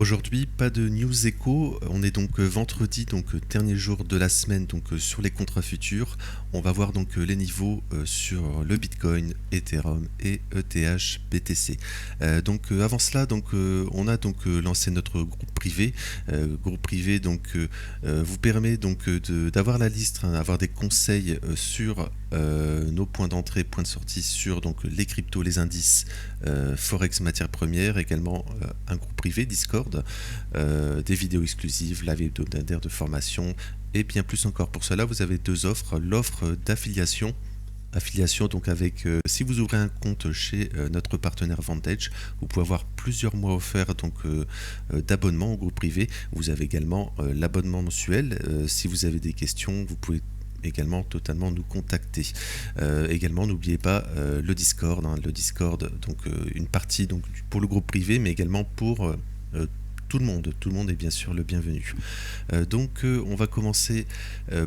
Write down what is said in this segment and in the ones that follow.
Aujourd'hui, pas de news écho. On est donc vendredi, donc dernier jour de la semaine, donc sur les contrats futurs. On va voir donc les niveaux sur le Bitcoin, Ethereum et ETH BTC. Avant cela, on a donc lancé notre groupe privé. Groupe privé vous permet d'avoir la liste, hein, d'avoir des conseils sur nos points d'entrée, points de sortie sur donc les cryptos, les indices, forex, matières premières, également un groupe privé Discord, des vidéos exclusives, live hebdomadaire de formation et bien plus encore. Pour cela, vous avez deux offres. L'offre d'affiliation. Affiliation donc avec si vous ouvrez un compte chez notre partenaire Vantage, vous pouvez avoir plusieurs mois offerts d'abonnement au groupe privé. Vous avez également l'abonnement mensuel. Si vous avez des questions, vous pouvez également totalement nous contacter. Également, n'oubliez pas le Discord, hein, une partie pour le groupe privé, mais également pour tout le monde. Tout le monde est bien sûr le bienvenu. On va commencer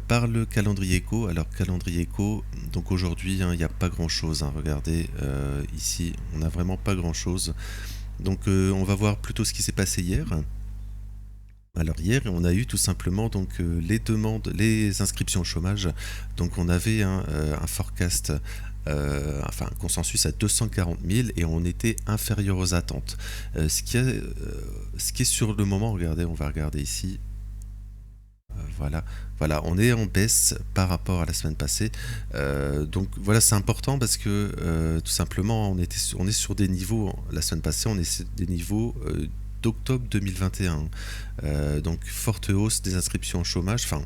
par le calendrier éco. Alors, calendrier éco, donc aujourd'hui, hein, il n'y a pas grand chose. Hein. Regardez, ici, on n'a vraiment pas grand chose. On va voir plutôt ce qui s'est passé hier. Alors hier, on a eu tout simplement les inscriptions au chômage. Donc on avait un forecast, un consensus à 240 000 et on était inférieur aux attentes. Ce qui est sur le moment, regardez, on va regarder ici. Voilà, on est en baisse par rapport à la semaine passée. C'est important parce que tout simplement, on est sur des niveaux. La semaine passée, on est sur des niveaux d'octobre 2021. Donc forte hausse des inscriptions au chômage. Enfin,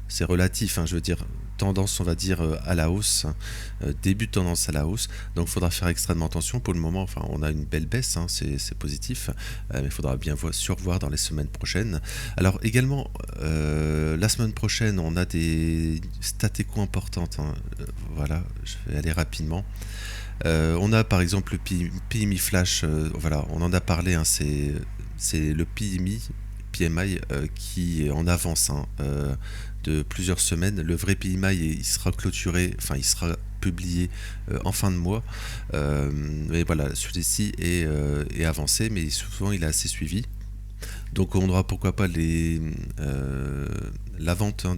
c'est relatif, hein, je veux dire tendance, on va dire à la hausse, début de tendance à la hausse. Donc il faudra faire extrêmement attention. Pour le moment, enfin, on a une belle baisse, hein, c'est positif, mais il faudra bien survoir dans les semaines prochaines. Alors également, la semaine prochaine, on a des stats éco importantes. Hein. Voilà, je vais aller rapidement. On a par exemple le PMI Flash, voilà, on en a parlé, hein, c'est le PMI qui est en avance, hein, de plusieurs semaines. Le vrai PMI, il sera clôturé, enfin il sera publié en fin de mois. Mais voilà, celui-ci est avancé, mais souvent il est assez suivi. Donc on aura pourquoi pas la vente, hein,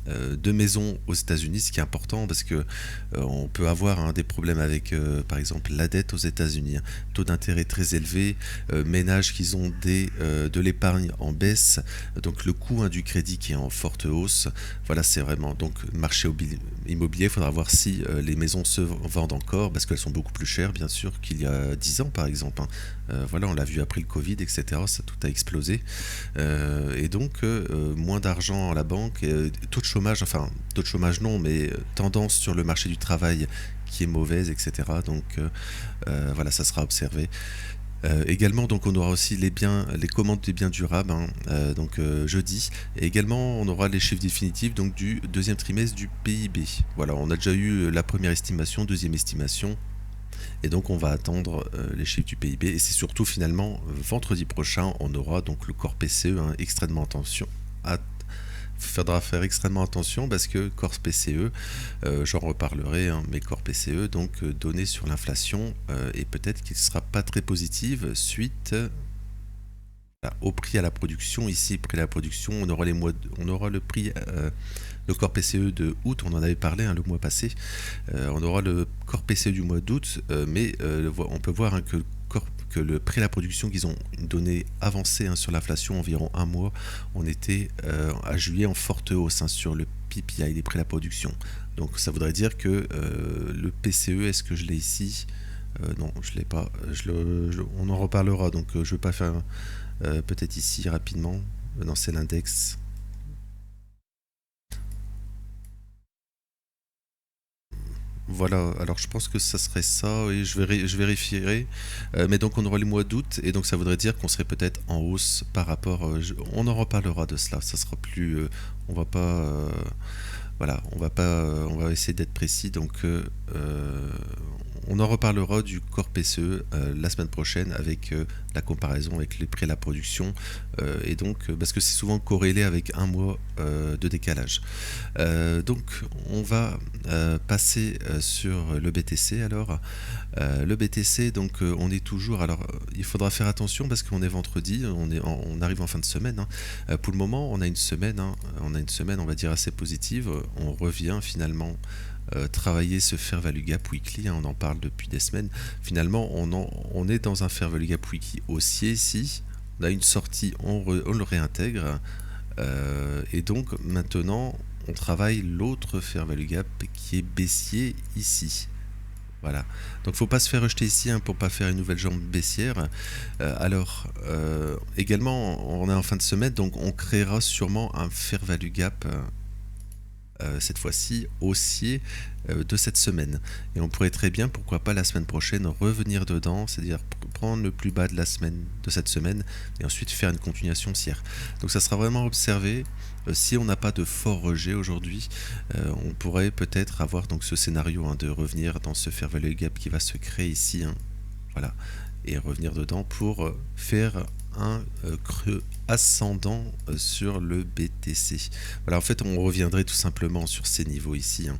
de maisons aux États-Unis, ce qui est important parce que on peut avoir, hein, des problèmes avec par exemple la dette aux États-Unis, hein. Taux d'intérêt très élevé, ménages qui ont de l'épargne en baisse, donc le coût, hein, du crédit qui est en forte hausse. Voilà, c'est vraiment donc marché immobilier. Il faudra voir si les maisons se vendent encore parce qu'elles sont beaucoup plus chères bien sûr qu'il y a 10 ans par exemple, hein. Voilà, on l'a vu après le Covid, etc. Ça tout a explosé. Moins d'argent à la banque, taux de chômage, enfin taux de chômage non, mais tendance sur le marché du travail qui est mauvaise, etc. Voilà, ça sera observé. Également, donc on aura aussi les commandes des biens durables, hein, jeudi. Et également, on aura les chiffres définitifs donc du deuxième trimestre du PIB. Voilà, on a déjà eu la première estimation, deuxième estimation. Et donc on va attendre les chiffres du PIB. Et c'est surtout finalement vendredi prochain, on aura donc le corps PCE, hein, extrêmement attention. Faudra faire extrêmement attention parce que corps PCE, j'en reparlerai, hein, mais corps PCE, donc données sur l'inflation, et peut-être qu'il ne sera pas très positive suite au prix à la production. Ici, prix à la production, on aura le prix, le corps PCE de août, on en avait parlé, hein, le mois passé. On aura le corps PCE du mois d'août, on peut voir, hein, que le prix à la production qu'ils ont donné avancé, hein, sur l'inflation environ un mois, on était à juillet en forte hausse, hein, sur le PPI, les prix à la production. Donc ça voudrait dire que le PCE, est-ce que je l'ai ici? Non, je ne l'ai pas. On en reparlera, donc je ne vais pas faire peut-être ici rapidement. Non, c'est l'index. Voilà, alors je pense que ça serait ça, et je vérifierai. Mais donc on aura les mois d'août, et donc ça voudrait dire qu'on serait peut-être en hausse par rapport. On en reparlera de cela, ça sera plus. On va pas. Voilà, on va essayer d'être précis. Donc, on en reparlera du corps PCE la semaine prochaine avec la comparaison avec les prix à la production et donc parce que c'est souvent corrélé avec un mois de décalage. Donc, on va passer sur le BTC alors. Le BTC, donc on est toujours. Alors, il faudra faire attention parce qu'on est vendredi, on arrive en fin de semaine, hein. Pour le moment, on a une semaine, hein, on va dire assez positive. On revient finalement travailler ce Fair Value Gap Weekly, hein, on en parle depuis des semaines. Finalement, on est dans un Fair Value Gap Weekly haussier ici. On a une sortie, on le réintègre. Et donc maintenant, on travaille l'autre Fair Value Gap qui est baissier ici. Voilà. Donc faut pas se faire rejeter ici, hein, pour pas faire une nouvelle jambe baissière. Également, on est en fin de semaine, donc on créera sûrement un Fair Value Gap. Cette fois-ci haussier de cette semaine. Et on pourrait très bien, pourquoi pas la semaine prochaine, revenir dedans, c'est-à-dire prendre le plus bas de la semaine, de cette semaine, et ensuite faire une continuation haussière. Donc ça sera vraiment observé. Si on n'a pas de fort rejet aujourd'hui, on pourrait peut-être avoir donc ce scénario, hein, de revenir dans ce fair value gap qui va se créer ici, hein, voilà, et revenir dedans pour faire un creux ascendant sur le BTC. Voilà, en fait, on reviendrait tout simplement sur ces niveaux ici, hein.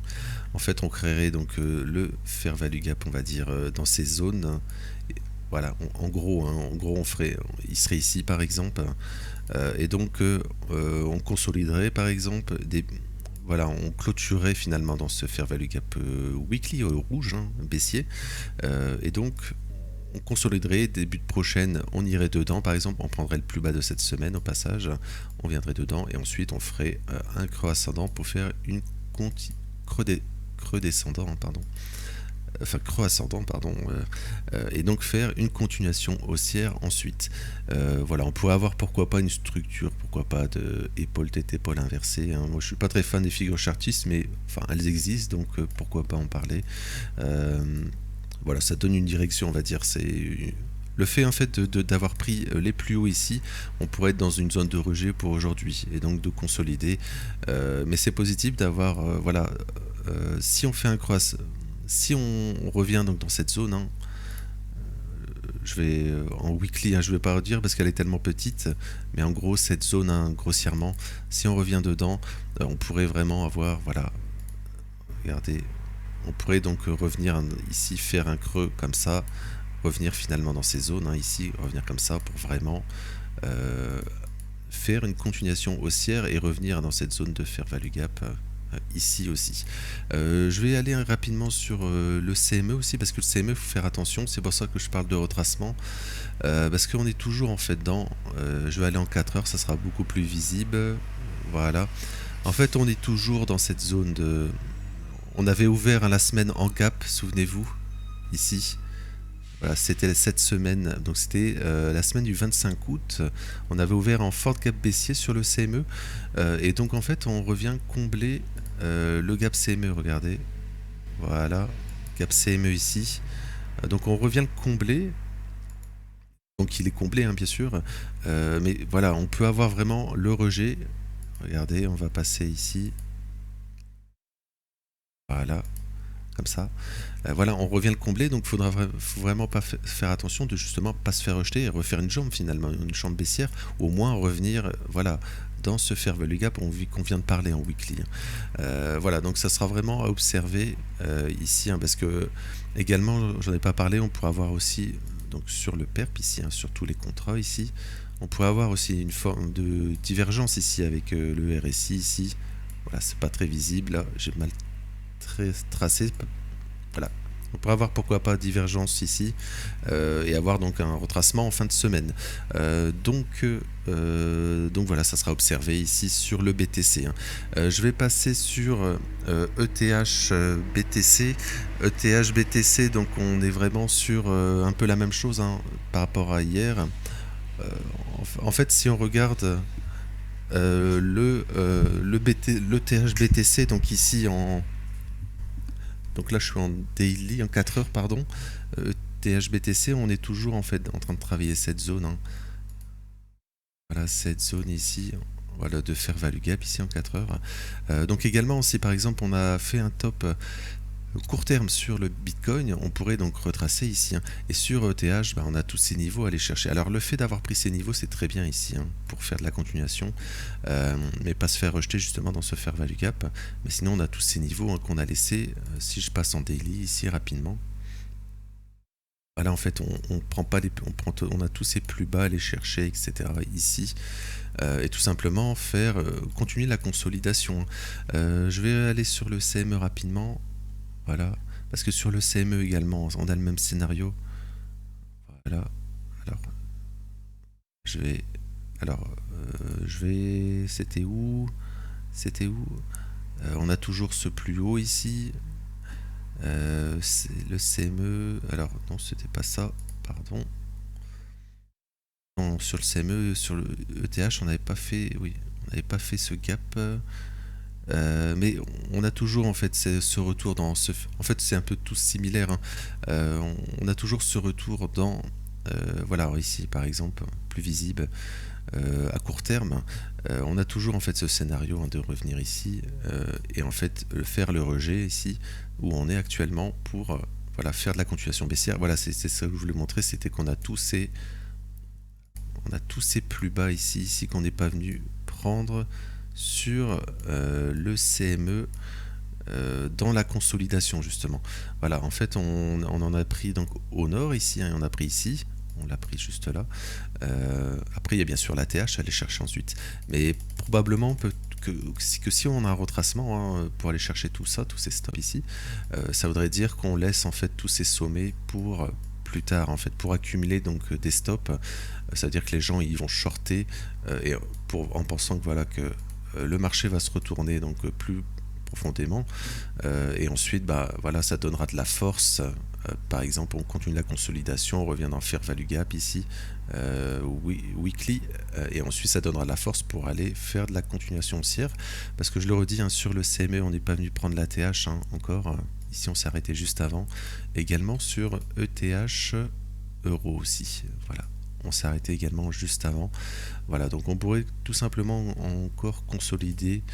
En fait, on créerait donc le fair value gap, on va dire, dans ces zones, hein. Voilà, en gros, hein, il serait ici par exemple, et donc on consoliderait par exemple voilà, on clôturerait finalement dans ce fair value gap weekly rouge, hein, baissier, et donc on consoliderait, début de prochaine, on irait dedans, par exemple, on prendrait le plus bas de cette semaine au passage, on viendrait dedans et ensuite on ferait un creux ascendant pour faire une creux descendant, pardon. Enfin, creux ascendant, pardon, et donc faire une continuation haussière ensuite. Voilà, on pourrait avoir pourquoi pas une structure, pourquoi pas de épaule tête épaule inversée, hein. Moi je suis pas très fan des figures chartistes, mais enfin elles existent, donc pourquoi pas en parler. Voilà, ça donne une direction, on va dire. C'est le fait en fait d'avoir pris les plus hauts ici, on pourrait être dans une zone de rejet pour aujourd'hui et donc de consolider. Mais c'est positif d'avoir voilà, si on fait un cross, si on revient donc dans cette zone, hein, je vais en weekly, hein, je vais pas redire parce qu'elle est tellement petite, mais en gros cette zone, hein, grossièrement, si on revient dedans, on pourrait vraiment avoir, voilà, regardez. On pourrait donc revenir ici, faire un creux comme ça, revenir finalement dans ces zones, hein, ici, revenir comme ça pour vraiment faire une continuation haussière et revenir dans cette zone de fair value gap ici aussi. Je vais aller rapidement sur le CME aussi, parce que le CME, il faut faire attention, c'est pour ça que je parle de retracement, parce qu'on est toujours en fait dans, je vais aller en 4 heures, ça sera beaucoup plus visible, voilà. En fait, on est toujours dans cette zone de... On avait ouvert, hein, la semaine en gap, souvenez-vous, ici. Voilà, c'était cette semaine, donc c'était la semaine du 25 août. On avait ouvert en fort gap baissier sur le CME. Et donc en fait, on revient combler le gap CME, regardez. Voilà, gap CME ici. Donc on revient le combler. Donc il est comblé, hein, bien sûr. Mais voilà, on peut avoir vraiment le rejet. Regardez, on va passer ici. Voilà, comme ça. Voilà, on revient le combler, donc il faut vraiment pas faire attention de justement pas se faire rejeter et refaire une jambe finalement, une jambe baissière, au moins revenir, voilà, dans ce fair value gap qu'on vient de parler en weekly, hein. Voilà, donc ça sera vraiment à observer ici, hein, parce que également, j'en ai pas parlé, on pourrait avoir aussi, donc sur le PERP ici, hein, sur tous les contrats ici, on pourrait avoir aussi une forme de divergence ici avec le RSI ici. Voilà, c'est pas très visible, là, j'ai mal tracé, voilà. On pourrait avoir pourquoi pas divergence ici et avoir donc un retracement en fin de semaine. Donc voilà, ça sera observé ici sur le BTC, hein. Je vais passer sur ETH BTC. ETH BTC, donc on est vraiment sur un peu la même chose, hein, par rapport à hier. En fait, si on regarde l'ETH BTC, donc ici en... Donc là, je suis en daily, en 4 heures, pardon. THBTC, on est toujours en fait en train de travailler cette zone, hein. Voilà, cette zone ici, voilà, de fair value gap ici en 4 heures. Donc également, si par exemple on a fait un top court terme sur le Bitcoin, on pourrait donc retracer ici, hein. Et sur ETH, bah, on a tous ces niveaux à aller chercher. Alors le fait d'avoir pris ces niveaux, c'est très bien ici, hein, pour faire de la continuation, mais pas se faire rejeter justement dans ce fair value gap. Mais sinon, on a tous ces niveaux, hein, qu'on a laissés. Si je passe en daily ici rapidement, voilà, en fait, on prend pas les, on a tous ces plus bas à aller chercher, etc. ici, et tout simplement faire continuer la consolidation, hein. Je vais aller sur le CME rapidement. Voilà, parce que sur le CME également, on a le même scénario. Voilà, alors je vais, alors c'était où? C'était où? On a toujours ce plus haut ici. C'est le CME. Alors non, c'était pas ça. Pardon. Non, sur le CME, sur le ETH, on n'avait pas fait. Oui, on n'avait pas fait ce gap. Mais on a toujours en fait ce retour dans ce. En fait, c'est un peu tous similaire, hein. On a toujours ce retour dans. Voilà, alors ici par exemple, plus visible à court terme, on a toujours en fait ce scénario, hein, de revenir ici et en fait faire le rejet ici où on est actuellement pour voilà, faire de la continuation baissière. Voilà, c'est ça que je voulais montrer, c'était qu'on a tous ces plus bas ici qu'on n'est pas venu prendre sur le CME dans la consolidation justement. Voilà, en fait on en a pris donc au nord ici, hein, et on a pris ici, on l'a pris juste là. Après il y a bien sûr la TH à aller chercher ensuite, mais probablement que si on a un retracement, hein, pour aller chercher tout ça, tous ces stops ici, ça voudrait dire qu'on laisse en fait tous ces sommets pour plus tard, en fait, pour accumuler donc des stops. Ça veut dire que les gens ils vont shorter et en pensant que voilà que le marché va se retourner donc plus profondément, et ensuite bah voilà, ça donnera de la force. Par exemple, on continue la consolidation, on revient dans Fair Value Gap ici, weekly, et ensuite ça donnera de la force pour aller faire de la continuation haussière, parce que je le redis, hein, sur le CME on n'est pas venu prendre la TH, hein, encore. Ici on s'est arrêté juste avant, également sur ETH euro aussi, voilà, on s'est arrêté également juste avant. Voilà, donc on pourrait tout simplement encore consolider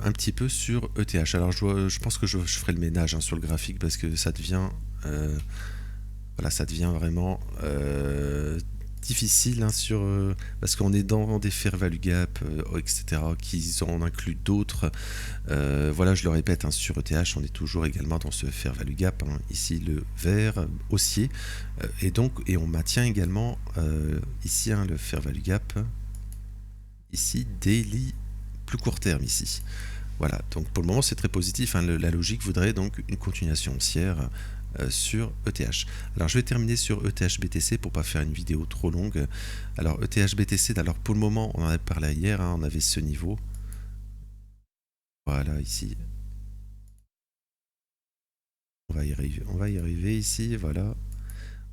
un petit peu sur ETH. Alors je pense que je ferai le ménage, hein, sur le graphique, parce que ça devient voilà, ça devient vraiment difficile, hein, parce qu'on est dans des fair value gap, etc., qui en incluent d'autres. Voilà, je le répète, hein, sur ETH on est toujours également dans ce fair value gap, hein, ici le vert haussier, et on maintient également ici, hein, le fair value gap ici daily plus court terme ici. Voilà, donc pour le moment c'est très positif, hein. La logique voudrait donc une continuation haussière sur ETH. Alors je vais terminer sur ETH BTC pour pas faire une vidéo trop longue. Alors ETH BTC, alors pour le moment on en a parlé hier, hein, on avait ce niveau. Voilà, ici. On va y arriver ici, voilà.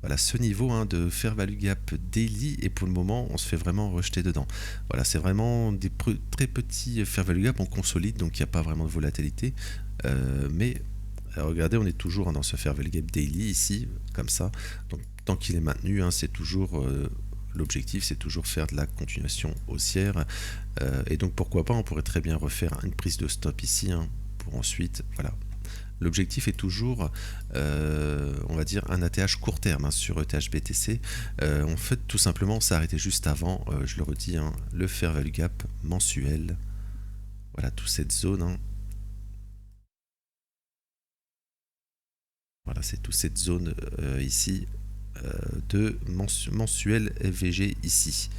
Voilà ce niveau, hein, de fair value gap daily, et pour le moment on se fait vraiment rejeter dedans. Voilà, c'est vraiment des très petits fair value gap, on consolide, donc il n'y a pas vraiment de volatilité, mais regardez, on est toujours dans ce fair value gap daily ici, comme ça. Donc tant qu'il est maintenu, hein, c'est toujours l'objectif, c'est toujours faire de la continuation haussière, et donc pourquoi pas, on pourrait très bien refaire une prise de stop ici, hein, pour ensuite, voilà. L'objectif est toujours, on va dire, un ATH court terme, hein, sur ETH BTC. En fait, tout simplement, ça a arrêté juste avant, je le redis, hein, le fair value gap mensuel. Voilà, toute cette zone, hein. Voilà, c'est toute cette zone ici de mensuel FVG ici.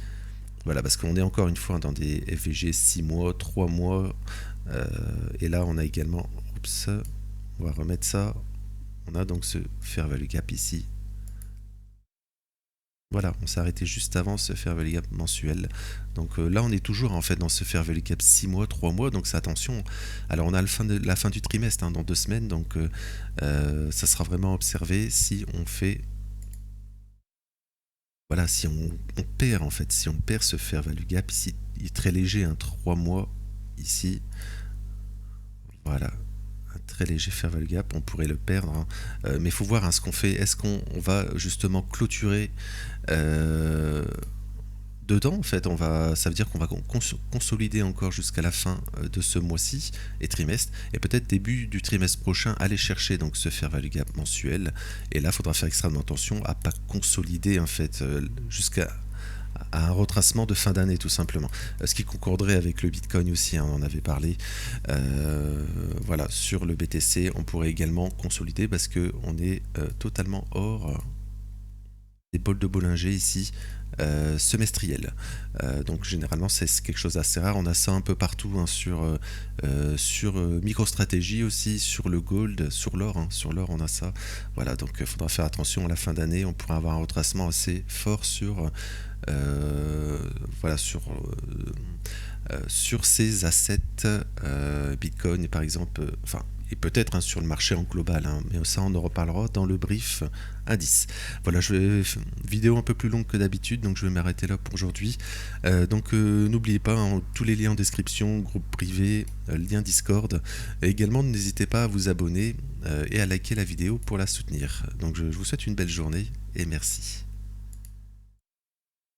Voilà, parce qu'on est encore une fois dans des FVG 6 mois, 3 mois, et là on a également, oups, on va remettre ça. On a donc ce fair value gap ici. Voilà, on s'est arrêté juste avant ce fair value gap mensuel. Donc là, on est toujours en fait dans ce fair value gap 6 mois, 3 mois. Donc c'est attention. Alors on a la fin du trimestre, hein, dans 2 semaines. Donc ça sera vraiment observé si on fait. Voilà, si on perd en fait, si on perd ce fair value gap ici, il est très léger, hein, 3 mois ici. Voilà, un très léger fair value gap, on pourrait le perdre, hein. Mais il faut voir, hein, ce qu'on fait. Est-ce qu'on va justement clôturer de dedans en fait, ça veut dire qu'on va consolider encore jusqu'à la fin de ce mois-ci et trimestre, et peut-être début du trimestre prochain aller chercher donc ce fair value gap mensuel. Et là, il faudra faire extrêmement attention à pas consolider en fait jusqu'à un retracement de fin d'année tout simplement, ce qui concorderait avec le Bitcoin aussi, hein, on en avait parlé. Voilà, sur le BTC on pourrait également consolider parce que on est totalement hors des bols de Bollinger ici, semestriels. Donc généralement c'est quelque chose d'assez rare, on a ça un peu partout, hein, sur MicroStrategy aussi, sur le gold, sur l'or, hein, sur l'or on a ça. Voilà, donc il faudra faire attention à la fin d'année, on pourra avoir un retracement assez fort voilà, sur ces assets Bitcoin par exemple, enfin et peut-être, hein, sur le marché en global, hein, mais ça on en reparlera dans le brief indice. Voilà, vidéo un peu plus longue que d'habitude, donc je vais m'arrêter là pour aujourd'hui. Donc n'oubliez pas, hein, tous les liens en description, groupe privé, lien Discord. Et également n'hésitez pas à vous abonner et à liker la vidéo pour la soutenir. Donc je vous souhaite une belle journée et merci.